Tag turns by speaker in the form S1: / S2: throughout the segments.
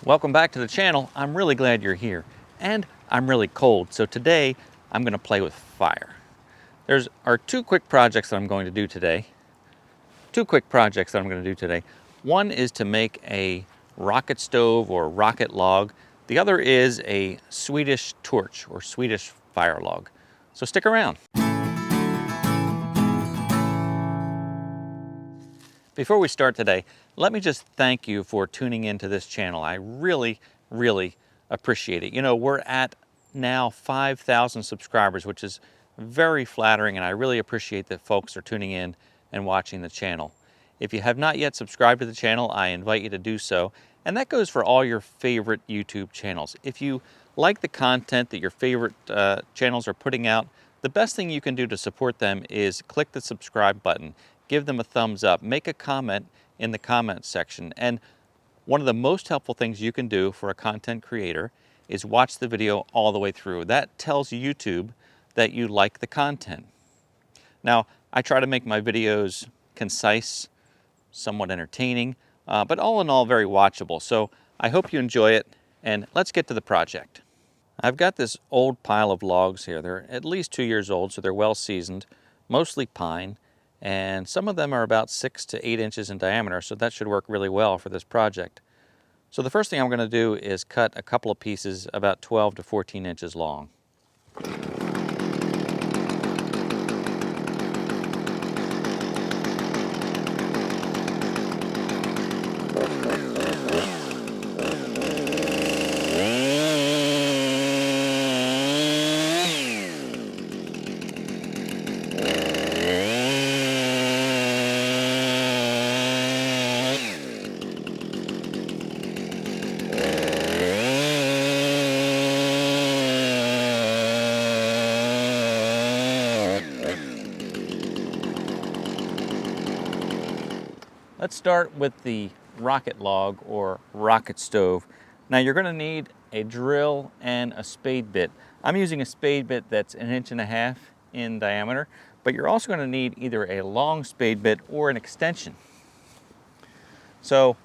S1: Welcome back to the channel. I'm really glad you're here. And I'm really cold, so today I'm going to play with fire. There are two quick projects that I'm going to do today. One is to make a rocket stove or rocket log. The other is a Swedish torch or Swedish fire log. So stick around. Before we start today, let me just thank you for tuning into this channel. I really appreciate it. You know, we're at now 5,000 subscribers, which is very flattering, and I really appreciate that folks are tuning in and watching the channel. If you have not yet subscribed to the channel, I invite you to do so, and that goes for all your favorite YouTube channels. If you like the content that your favorite channels are putting out, the best thing you can do to support them is click the subscribe button. Give them a thumbs up, make a comment in the comments section. And one of the most helpful things you can do for a content creator is watch the video all the way through. That tells YouTube that you like the content. Now, I try to make my videos concise, somewhat entertaining, but all in all very watchable. So I hope you enjoy it, and let's get to the project. I've got this old pile of logs here. They're at least 2 years old, so they're well seasoned, mostly pine. And some of them are about 6 to 8 inches in diameter, so that should work really well for this project. So the first thing I'm going to do is cut a couple of pieces about 12 to 14 inches long. Let's start with the rocket log or rocket stove. Now you're going to need a drill and a spade bit. I'm using a spade bit that's 1.5 inches in diameter, but you're also going to need either a long spade bit or an extension. So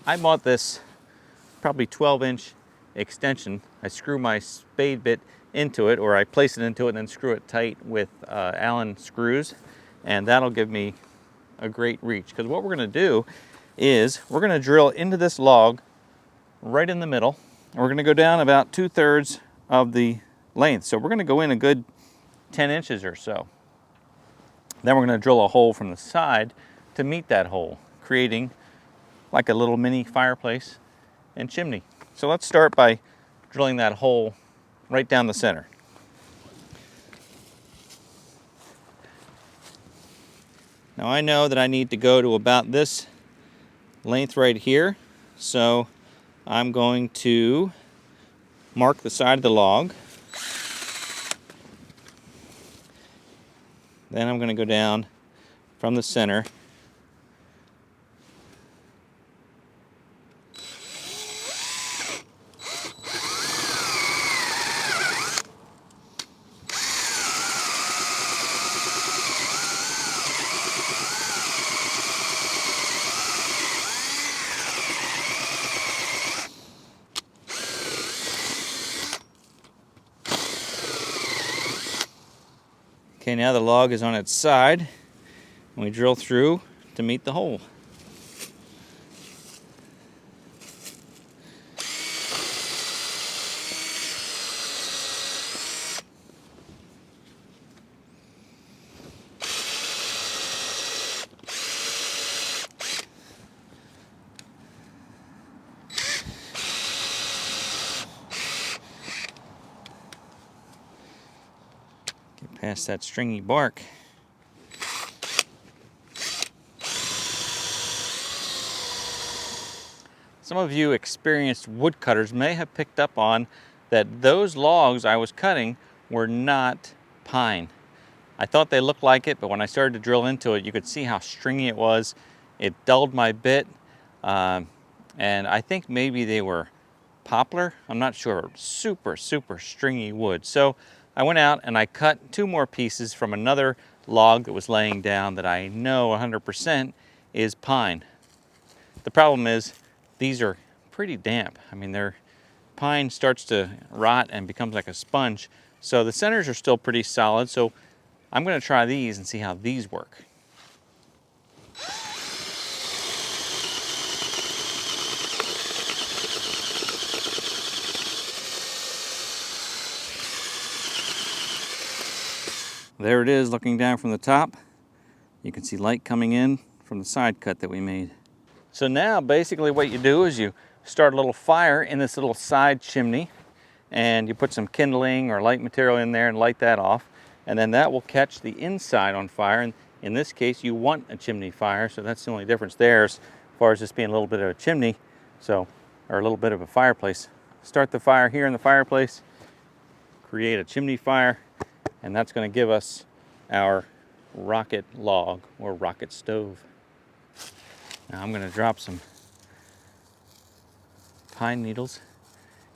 S1: I bought this probably 12-inch extension. I screw my spade bit into it, or I place it into it and then screw it tight with Allen screws, and that'll give me a great reach. Because what we're going to do is we're going to drill into this log right in the middle, and we're going to go down about 2/3 of the length. So we're going to go in a good 10 inches or so. Then we're going to drill a hole from the side to meet that hole, creating like a little mini fireplace and chimney. So let's start by drilling that hole right down the center. Now I know that I need to go to about this length right here, so I'm going to mark the side of the log. Then I'm going to go down from the center . Okay, now the log is on its side, and we drill through to meet the hole. Past that stringy bark. Some of you experienced woodcutters may have picked up on that those logs I was cutting were not pine. I thought they looked like it, but when I started to drill into it, you could see how stringy it was. It dulled my bit, and I think maybe they were poplar. I'm not sure. Super stringy wood. So I went out and I cut 2 more pieces from another log that was laying down that I know 100% is pine. The problem is these are pretty damp. I mean, their pine starts to rot and becomes like a sponge. So the centers are still pretty solid. So I'm going to try these and see how these work. There it is, looking down from the top. You can see light coming in from the side cut that we made. So now basically what you do is you start a little fire in this little side chimney, and you put some kindling or light material in there and light that off, and then that will catch the inside on fire. And in this case you want a chimney fire, so that's the only difference there as far as this being a little bit of a chimney, so, or a little bit of a fireplace. Start the fire here in the fireplace, create a chimney fire, and that's going to give us our rocket log or rocket stove. Now I'm going to drop some pine needles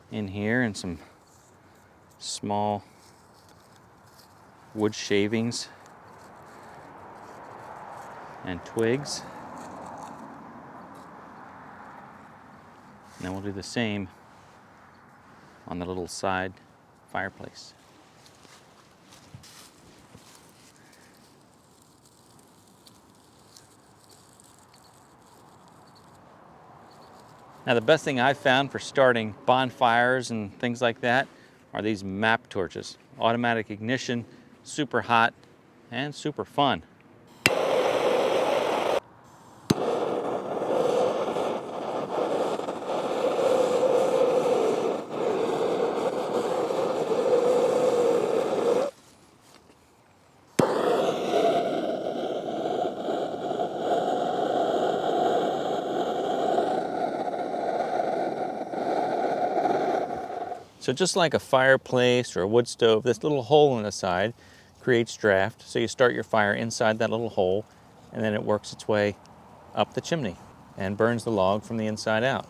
S1: in here and some small wood shavings and twigs. And then we'll do the same on the little side fireplace. Now the best thing I've found for starting bonfires and things like that are these map torches. Automatic ignition, super hot, and super fun. So just like a fireplace or a wood stove, this little hole in the side creates draft. So you start your fire inside that little hole, and then it works its way up the chimney and burns the log from the inside out.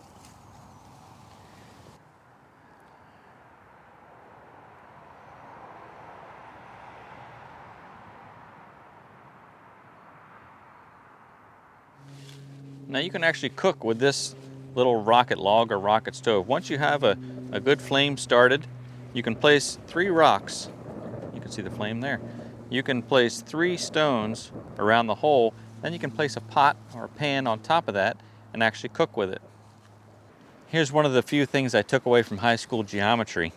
S1: Now you can actually cook with this little rocket log or rocket stove. Once you have a good flame started, you can place 3 rocks. You can see the flame there. You can place 3 stones around the hole, then you can place a pot or a pan on top of that and actually cook with it. Here's one of the few things I took away from high school geometry.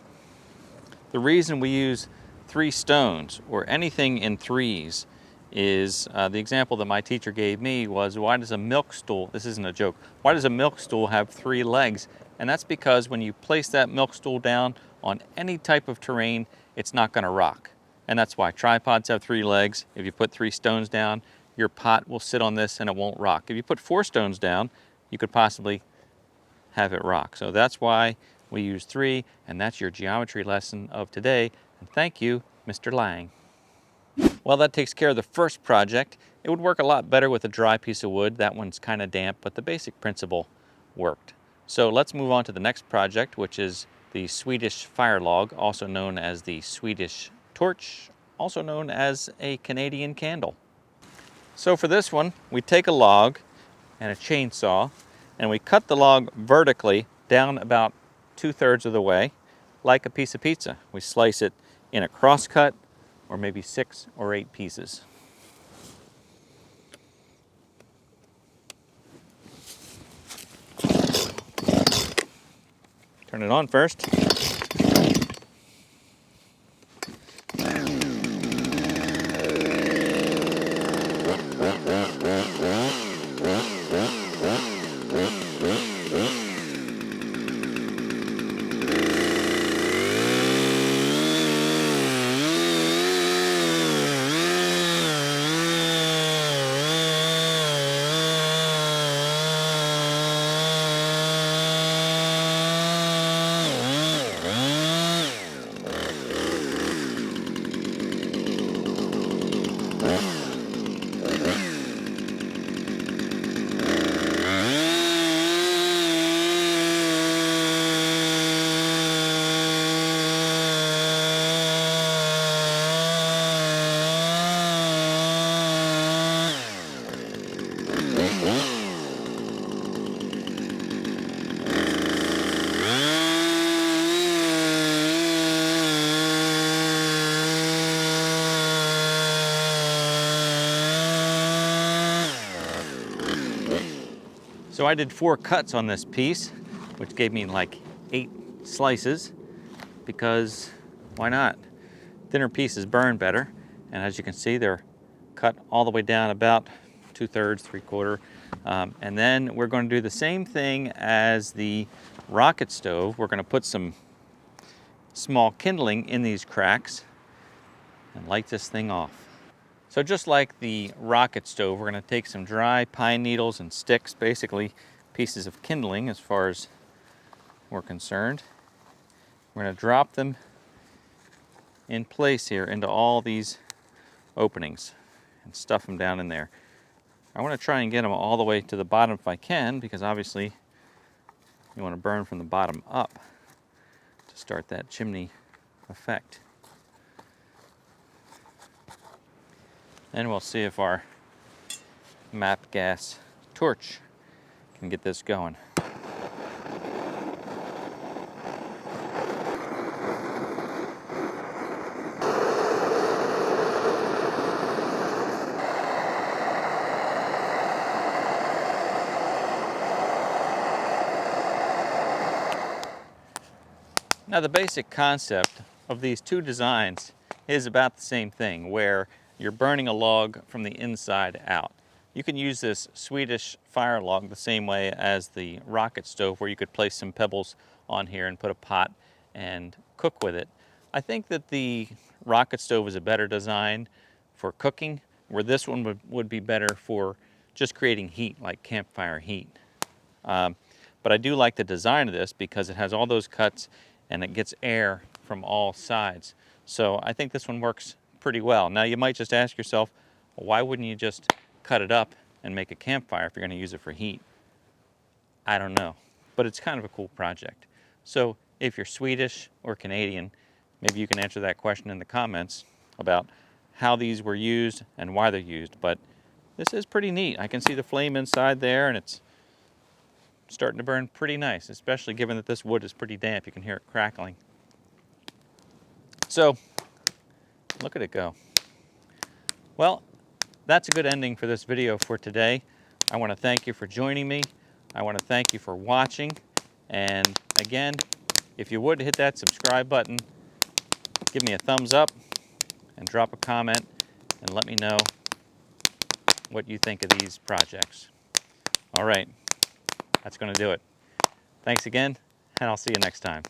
S1: The reason we use 3 stones or anything in threes is the example that my teacher gave me was, why does a milk stool, this isn't a joke, why does a milk stool have 3 legs? And that's because when you place that milk stool down on any type of terrain, it's not going to rock. And that's why tripods have 3 legs. If you put 3 stones down, your pot will sit on this and it won't rock. If you put 4 stones down, you could possibly have it rock. So that's why we use 3, and that's your geometry lesson of today. And thank you, Mr. Lang. Well, that takes care of the first project. It would work a lot better with a dry piece of wood. That one's kind of damp, but the basic principle worked. So let's move on to the next project, which is the Swedish Fire Log, also known as the Swedish torch, also known as a Canadian candle. So for this one, we take a log and a chainsaw, and we cut the log vertically down about 2/3 of the way, like a piece of pizza. We slice it in a cross cut, or maybe 6 or 8 pieces. Turn it on first. So I did 4 cuts on this piece, which gave me like 8 slices, because why not? Thinner pieces burn better, and as you can see, they're cut all the way down about 2/3, 3/4. And then we're going to do the same thing as the rocket stove. We're going to put some small kindling in these cracks and light this thing off. So just like the rocket stove, we're going to take some dry pine needles and sticks, basically pieces of kindling as far as we're concerned. We're going to drop them in place here into all these openings and stuff them down in there. I want to try and get them all the way to the bottom if I can, because obviously you want to burn from the bottom up to start that chimney effect. And we'll see if our MAP gas torch can get this going. Now the basic concept of these two designs is about the same thing, where you're burning a log from the inside out. You can use this Swedish Fire Log the same way as the rocket stove, where you could place some pebbles on here and put a pot and cook with it. I think that the rocket stove is a better design for cooking, where this one would be better for just creating heat, like campfire heat. But I do like the design of this because it has all those cuts and it gets air from all sides. So I think this one works pretty well. Now you might just ask yourself, well, why wouldn't you just cut it up and make a campfire if you're going to use it for heat? I don't know, but it's kind of a cool project. So if you're Swedish or Canadian, maybe you can answer that question in the comments about how these were used and why they're used. But this is pretty neat. I can see the flame inside there, and it's starting to burn pretty nice, especially given that this wood is pretty damp. You can hear it crackling. So look at it go. Well, that's a good ending for this video for today. I want to thank you for joining me. I want to thank you for watching. And again, if you would hit that subscribe button, give me a thumbs up and drop a comment and let me know what you think of these projects. All right. That's going to do it. Thanks again, and I'll see you next time.